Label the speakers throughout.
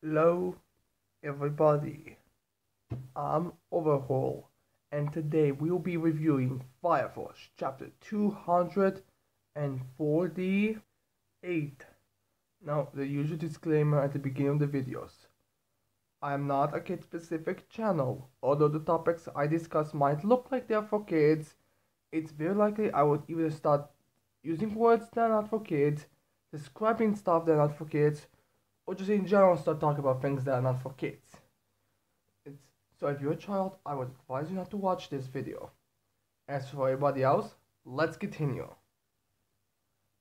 Speaker 1: Hello, everybody. I'm Overhaul, and today we will be reviewing Fire Force Chapter 248. Now, the usual disclaimer at the beginning of the videos. I am not a kid-specific channel. Although the topics I discuss might look like they're for kids, it's very likely I would either start using words that are not for kids, describing stuff that are not for kids, or just in general start talking about things that are not for kids. It's, so if you're a child, I would advise you not to watch this video. As for everybody else, let's continue.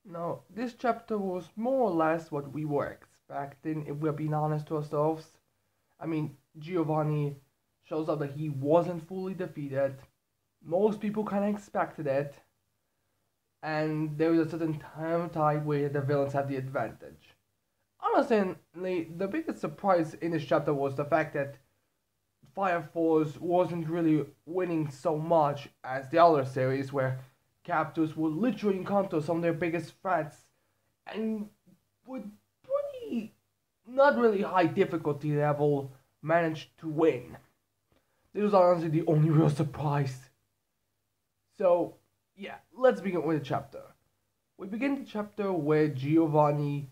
Speaker 1: Now, this chapter was more or less what we were expecting if we're being honest to ourselves. I mean, Giovanni shows up that he wasn't fully defeated. Most people kinda expected it. And there was a certain time where the villains had the advantage. Honestly, the biggest surprise in this chapter was the fact that Fire Force wasn't really winning so much as the other series, where captors would literally encounter some of their biggest threats and with pretty not really high difficulty level managed to win. This was honestly the only real surprise. So, yeah, let's begin with the chapter. We begin the chapter with Giovanni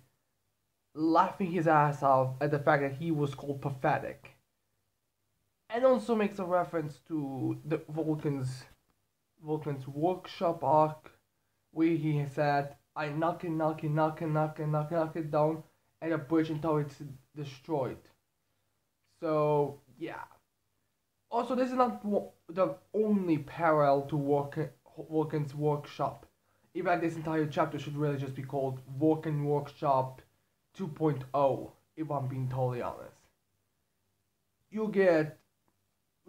Speaker 1: laughing his ass off at the fact that he was called pathetic, and also makes a reference to the Volcan's workshop arc, where he said, "I knock it down, and the bridge until it's destroyed." So yeah. Also, this is not the only parallel to Volcan's workshop. In fact, this entire chapter should really just be called Volcan Workshop 2.0, if I'm being totally honest. You'll get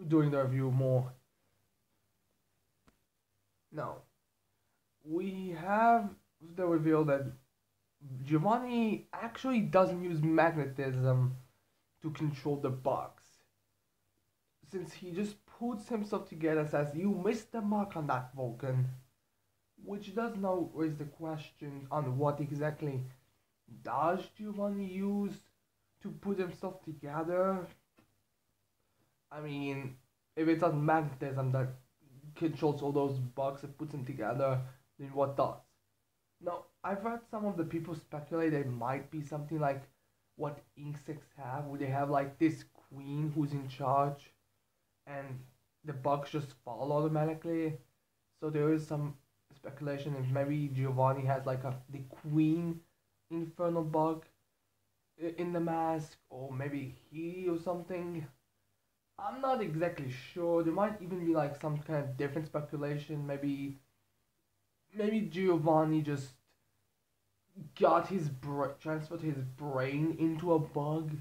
Speaker 1: during the review more. Now, we have the reveal that Giovanni actually doesn't use magnetism to control the bugs. Since he just puts himself together and says, "You missed the mark on that, Vulcan." Which does now raise the question on what exactly does Giovanni use to put himself together? I mean, if it's not magnetism that controls all those bugs and puts them together, then what does? Now, I've heard some of the people speculate it might be something like what insects have, where they have like this queen who's in charge, and the bugs just fall automatically. So there is some speculation if maybe Giovanni has like the queen infernal bug in the mask, or maybe he or something. I'm not exactly sure. There might even be like some kind of different speculation. Maybe Giovanni just got transferred his brain into a bug,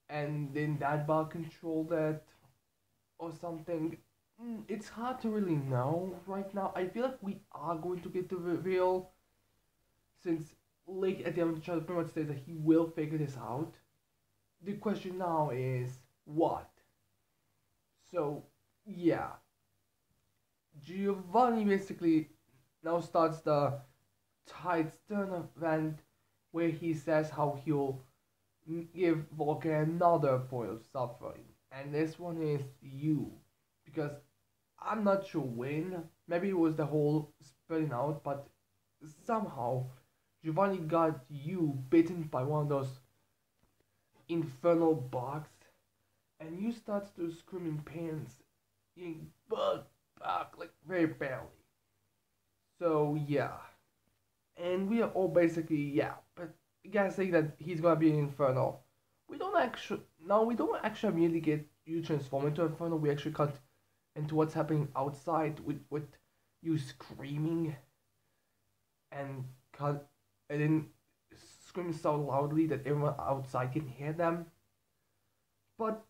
Speaker 1: and then that bug controlled it, or something. It's hard to really know right now. I feel like we are going to get the reveal, since Lake at the end of the chapter pretty much says that he will figure this out. The question now is what? So, yeah. Giovanni basically now starts the Tide's Turn event, where he says how he'll give Volcan another point of suffering. And this one is you. Because I'm not sure when. Maybe it was the whole spreading out, but somehow Giovanni got you bitten by one of those infernal bugs, and you start to scream in pain, getting bug back like very badly. So yeah, and we are all basically but guessing that he's gonna be an Inferno. We don't actually immediately get you transform into Inferno. We actually cut into what's happening outside with you screaming and cut and then screaming so loudly that everyone outside can hear them. But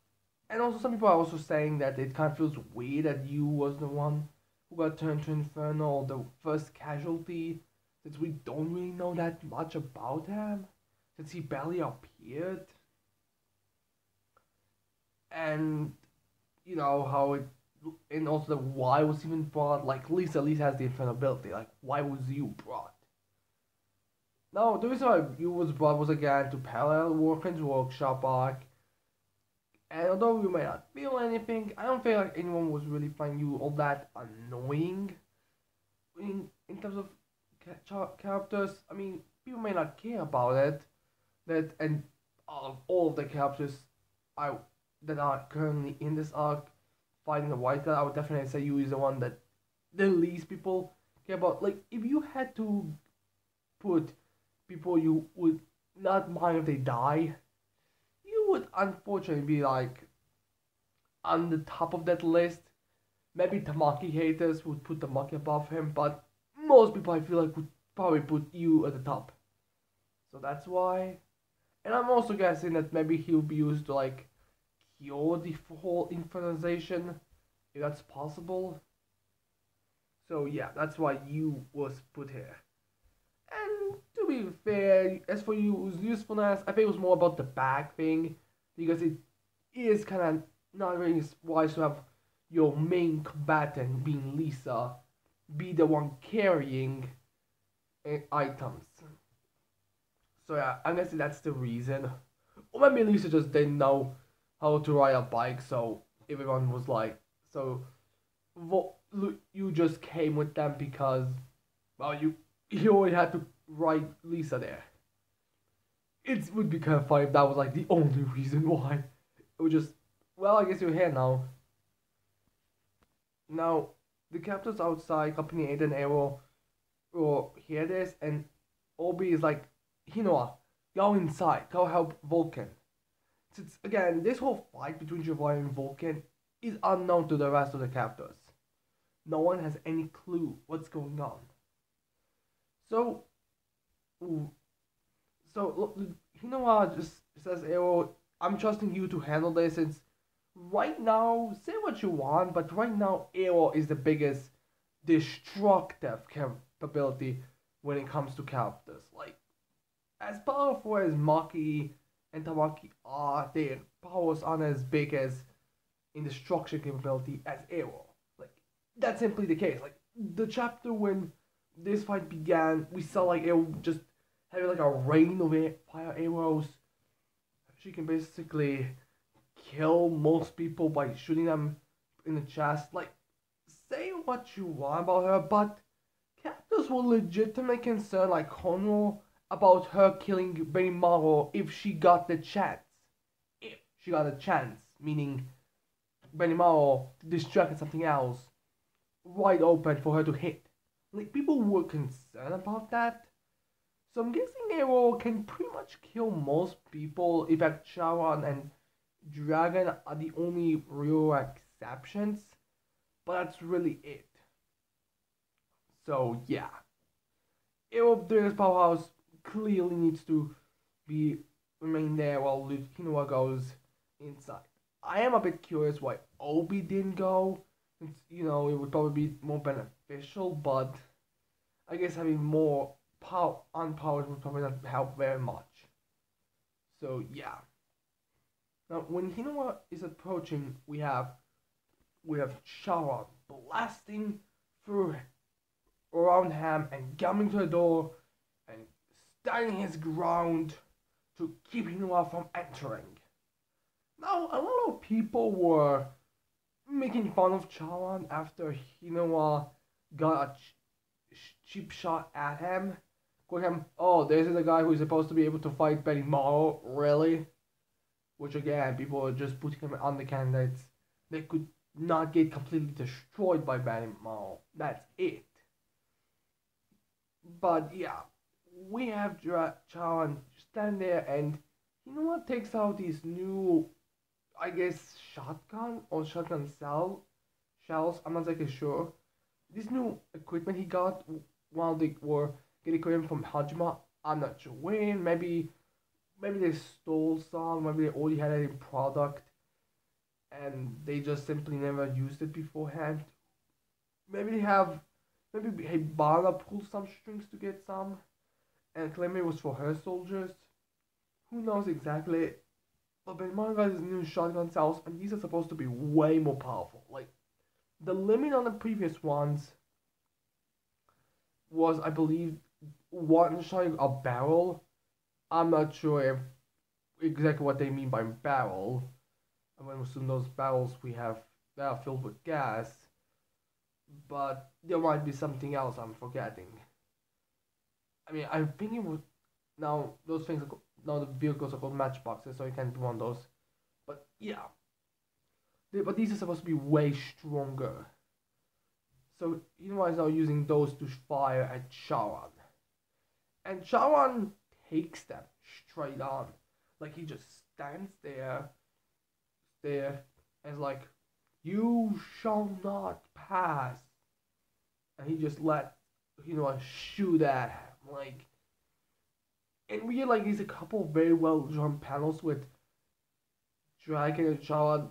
Speaker 1: and also some people are also saying that it kind of feels weird that you was the one who got turned to Inferno, the first casualty, since we don't really know that much about him, since he barely appeared. And you know how it, and also the why was even brought. Like Lisa at least has the Inferno ability. Like why was you brought? No, the reason why you was brought was again to parallel Volcan's workshop arc. And although you may not feel anything, I don't feel like anyone was really finding you all that annoying in terms of characters. I mean, people may not care about it. That and all of the characters I that are currently in this arc fighting the white guy, I would definitely say you is the one that the least people care about. Like, if you had to put people you would not mind if they die, you would unfortunately be like on the top of that list. Maybe Tamaki haters would put Tamaki above him, but most people I feel like would probably put you at the top. So that's why. And I'm also guessing that maybe he'll be used to like cure the whole infernalization, if that's possible. So yeah, that's why you was put here. And to be fair, as for you usefulness, I think it was more about the back thing because it is kind of not really wise to have your main combatant being Lisa be the one carrying items. So yeah, I'm guessing that's the reason. Or maybe Lisa just didn't know how to ride a bike, so everyone was like, so you just came with them because, well, you only had to ride Lisa there. It would be kind of funny if that was like the only reason why. It would just, well, I guess you're here now. Now, the captors outside, Company 8 and Arrow, will hear this, and Obi is like, Hinoa, go inside, go help Volcan. Since, again, this whole fight between Giovanni and Volcan is unknown to the rest of the captors. No one has any clue what's going on. So, so Hinoa just says, Arrow, I'm trusting you to handle this since right now, say what you want, but right now, Arrow is the biggest destructive capability when it comes to characters. Like, as powerful as Maki and Tamaki are, their powers aren't as big as in destruction capability as Arrow. Like, that's simply the case. Like, the chapter when this fight began, we saw like Arrow just having like a rain of fire arrows. She can basically kill most people by shooting them in the chest. Like, say what you want about her, but captors were legitimately concerned, like Honro, about her killing Benimaru if she got the chance. If she got a chance, meaning Benimaru distracted something else wide open for her to hit. Like, people were concerned about that. So I'm guessing Arrow can pretty much kill most people. In fact, Sharon and Dragon are the only real exceptions. But that's really it. So yeah. Arrow Dragon's powerhouse clearly needs to be remain there while Kinoa goes inside. I am a bit curious why Obi didn't go. Since, it would probably be more beneficial, but I guess having more unpowered would probably not help very much. So yeah. Now when Hinoa is approaching, we have Shara blasting through around him and coming to the door and standing his ground to keep Hinoa from entering. Now a lot of people were making fun of Charon after Hinoa got a cheap shot at him. Calling him, oh, this is the guy who's supposed to be able to fight Benny Morrow, really? Which again, people are just putting him on the candidates. They could not get completely destroyed by Benny Morrow. That's it. But yeah, we have Charon stand there and Hinoa takes out these new, I guess, shotgun or shotgun shells. I'm not exactly sure. This new equipment he got while they were getting equipment from Hajima. I'm not sure when. Maybe they stole some. Maybe they already had it in product, and they just simply never used it beforehand. Maybe Hibana pulled some strings to get some, and claim it was for her soldiers. Who knows exactly? But Benmar got his new shotgun cells, and these are supposed to be way more powerful. Like, the limit on the previous ones was, I believe, one-shotting a barrel. I'm not sure if exactly what they mean by barrel. I'm going to assume those barrels we have that are filled with gas, but there might be something else I'm forgetting. I mean, I'm thinking with now those things are, now the vehicles are called matchboxes, so you can't do one of those. But yeah, but these are supposed to be way stronger. So Hinwa is now using those to fire at Charon, and Charon takes them straight on. Like he just stands there, and is like, "You shall not pass," and he just let shoot at him. Like, and we get like these a couple very well drawn panels with Dragon and Charon,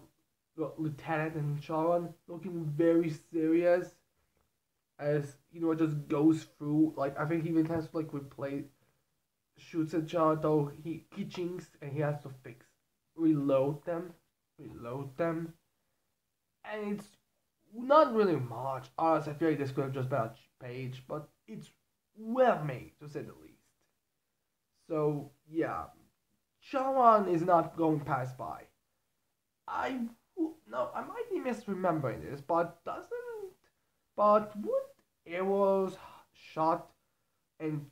Speaker 1: Lieutenant and Charon looking very serious as it just goes through. Like I think he even has to like replay shoots at Charon though he chinks and he has to reload them, and it's not really much. Honestly, I feel like this could have just been a page, but it's well made to say the least. So yeah, Charon is not going past by. I no, I might be misremembering this, but would arrows shot and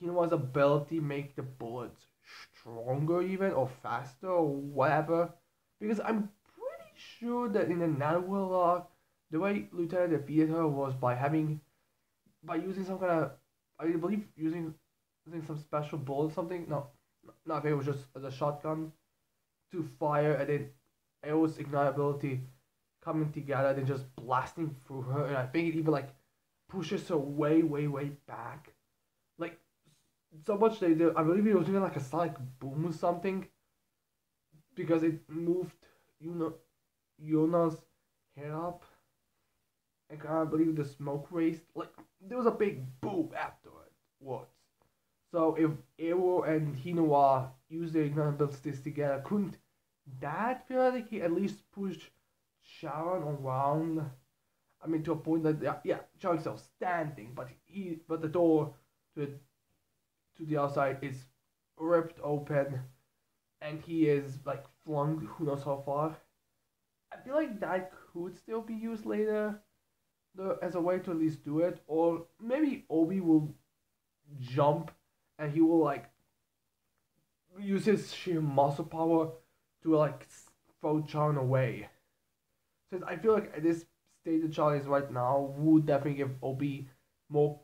Speaker 1: Kinoa's ability make the bullets stronger even or faster or whatever? Because I'm pretty sure that in the Nanwell arc, the way Lieutenant defeated her was by using some kind of, I believe using some special bullet or something. No, not if it was just the shotgun to fire and then arrows ignite ability coming together and then just blasting through her, and I think it even like pushes her way back. Like so much they do. I believe it was even like a sonic boom or something because it moved Yona's head up, and I believe the smoke raised. Like there was a big boom afterwards. So if Arrow and Hinoa use their ignite abilities together, couldn't that theoretically at least push Sharon around? I mean, to a point that Sharon's still standing, but the door to the outside is ripped open, and he is like flung who knows how far. I feel like that could still be used later, as a way to at least do it, or maybe Obi will jump, and he will like use his sheer muscle power to like throw Sharon away. Since I feel like at this stage that Charlie is right now would definitely give Obi more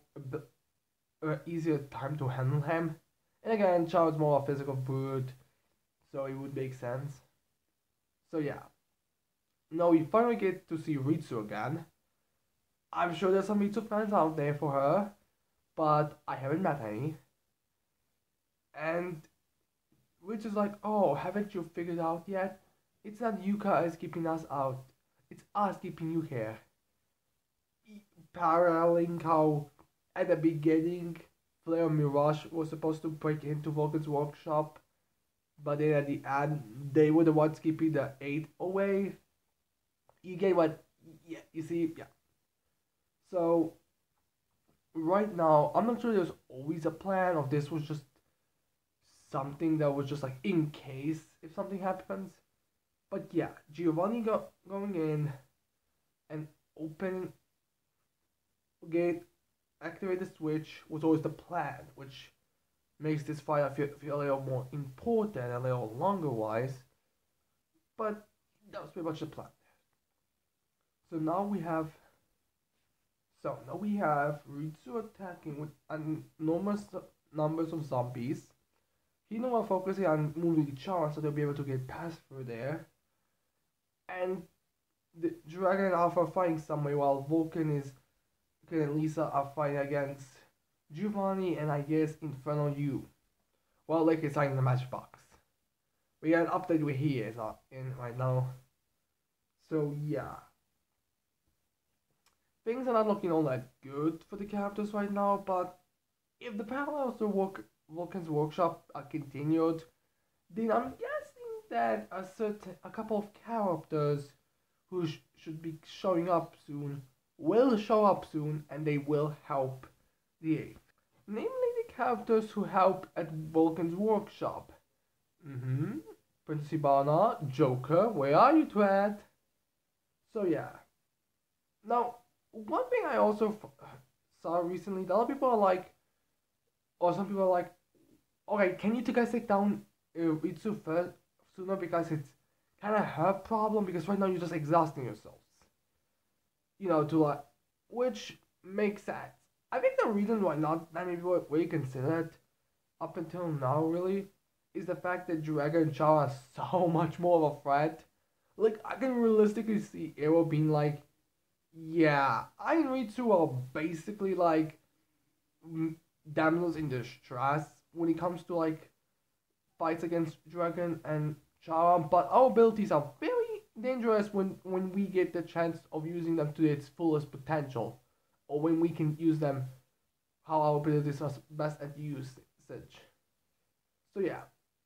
Speaker 1: easier time to handle him. And again, Charles more a physical brute, so it would make sense. So yeah. Now we finally get to see Ritsu again. I'm sure there's some Ritsu fans out there for her, but I haven't met any. And which is like, oh, haven't you figured out yet? It's not Yuka is keeping us out. It's us keeping you here. Paralleling how at the beginning Flare and Mirage was supposed to break into Volcan's workshop, but then at the end they were the ones keeping the 8 away. You get what? Yeah, you see, yeah. So right now, I'm not sure there's always a plan, or this was just something that was just like in case if something happens. But yeah, Giovanni going in and opening gate, activate the switch was always the plan, which makes this fight feel a little more important, a little longer wise. But that was pretty much the plan. So now we have Ritsu attacking with enormous numbers of zombies. Hino are focusing on moving Char so they'll be able to get past through there. And the Dragon and Alpha are fighting somewhere while Volcan and Lisa are fighting against Giovanni and I guess Infernal U. Well, like it's in the matchbox. We got an update where he is in right now. So yeah. Things are not looking all that good for the characters right now, but if the parallels to Volcan's workshop are continued, then I'm guessing that a couple of characters who should be showing up soon will show up soon, and they will help the 8th. Namely, the characters who help at Vulcan's workshop. Mm-hmm. Princess Ibana, Joker, where are you, Twat? So yeah. Now, one thing I also saw recently, a lot of people are like, or some people are like, okay, can you two guys sit down Ritsu first sooner because it's kind of her problem because right now you're just exhausting yourselves. To like, which makes sense. I think the reason why not that many people really consider it up until now really is the fact that Dragon and Chao are so much more of a threat. Like I can realistically see Arrow being like, yeah, I and Ritsu are basically like damsels in distress when it comes to like fights against Dragon and Chara, but our abilities are very dangerous when we get the chance of using them to its fullest potential, or when we can use them how our abilities are best at usage. So yeah,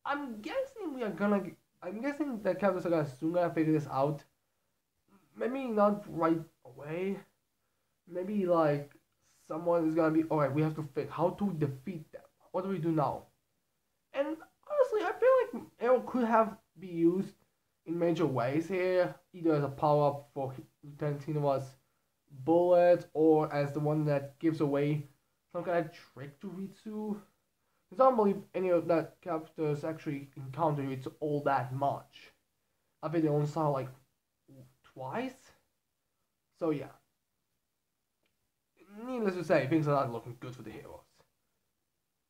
Speaker 1: I'm guessing we are gonna. I'm guessing the characters are gonna soon gonna figure this out. Maybe not right away. Maybe like someone is gonna be alright. We have to figure how to defeat them. What do we do now? And honestly, I feel like Arrow could have be used in major ways here, either as a power up for Lieutenant Tinova's bullet, or as the one that gives away some kind of trick to Ritsu. I don't believe any of that characters actually encounter Ritsu all that much. I think they only saw like twice. So yeah. Needless to say, things are not looking good for the heroes.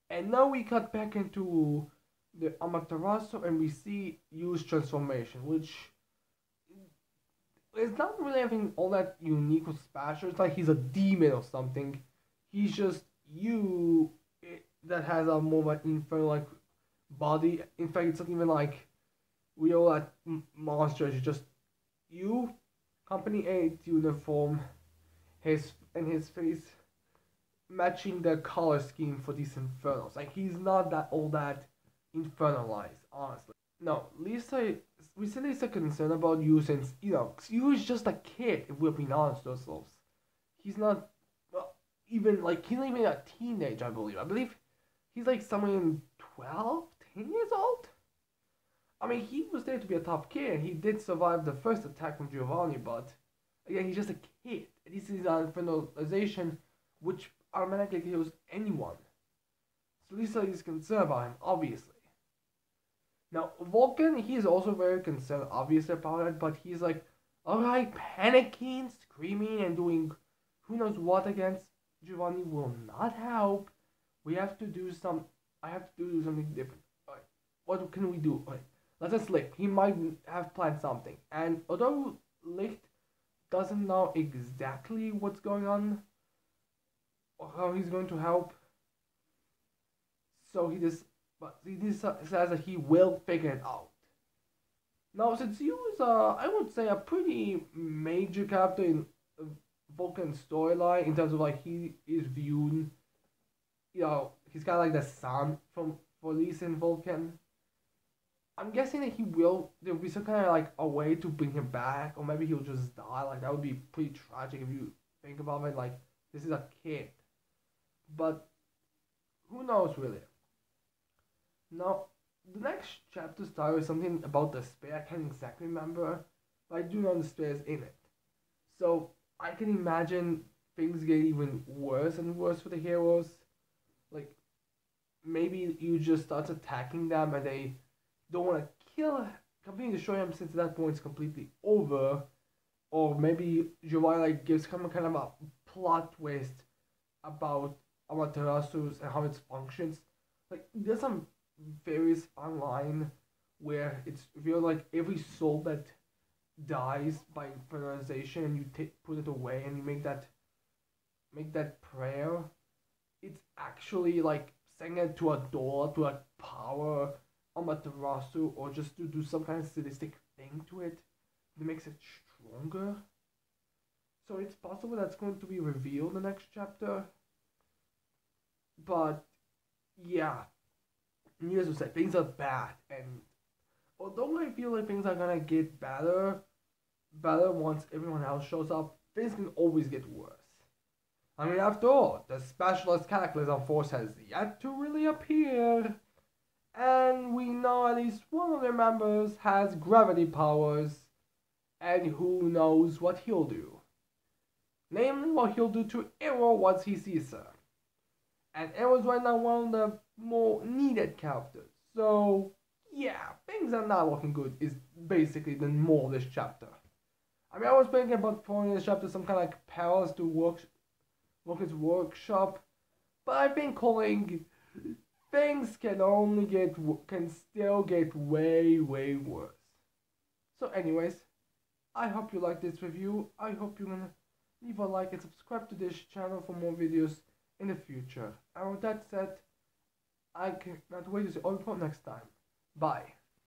Speaker 1: And now we cut back into the Amaterasu and we see Yu's transformation, which is not really anything all that unique with Spasher. It's like he's a demon or something. He's just Yu that has a more like infernal like body. In fact, it's not even like real like monsters. It's just Yu, Company 8 uniform, his face matching the color scheme for these infernals. Like he's not that all that infernalized, honestly. No, Lisa recently is a concern about Yu since Yu is just a kid. If we're being honest with ourselves, he's not even like he's not even a teenager. I believe he's like somewhere in 12, 10 years old. I mean, he was there to be a tough kid, and he did survive the first attack from Giovanni, but again, he's just a kid. This is an infernalization which automatically kills anyone. So Lisa is concerned about him, obviously. Now, Volcan, he is also very concerned, obviously, about it, but he's like, alright, panicking, screaming, and doing who knows what against Giovanni will not help. We have to do some. I have to do something different. Alright, what can we do? Alright, let's just Licht. He might have planned something. And although Licht doesn't know exactly what's going on, or how he's going to help, so he just says that he will figure it out. Now, since Yu is I would say a pretty major character in Vulcan's storyline in terms of like he is viewed, he's kind of like the son for Lisa and Vulcan. I'm guessing that there'll be some kind of like a way to bring him back, or maybe he'll just die. Like that would be pretty tragic if you think about it. Like this is a kid, but who knows really. Now, the next chapter starts with something about the spear. I can't exactly remember, but I do know the spear is in it. So I can imagine things get even worse and worse for the heroes. Like maybe you just start attacking them and they don't want to completely destroy him since at that point it's completely over. Or maybe Giovanni like gives him kind of a plot twist about Amaterasu's and how it functions. Like there's some various online where it's real like every soul that dies by infernalization and you put it away and you make that prayer, it's actually like saying it to a door to like power Amaterasu or just to do some kind of sadistic thing to it that makes it stronger. So it's possible that's going to be revealed in the next chapter. But yeah, needless to say, things are bad, and although I feel like things are gonna get better once everyone else shows up, things can always get worse. I mean, after all, the Specialist Cataclysm Force has yet to really appear, and we know at least one of their members has gravity powers, and who knows what he'll do. Namely, what he'll do to Arrow once he sees her. And Arrow's right now one of the more needed characters. So, yeah, things are not looking good, is basically the moral of this chapter. I mean, I was thinking about throwing this chapter some kind of like Paris to Lucas workshop, but I've been calling things can still get way worse. So anyways, I hope you like this review. I hope you're gonna leave a like and subscribe to this channel for more videos in the future. And with that said, I cannot wait to see all you next time. Bye.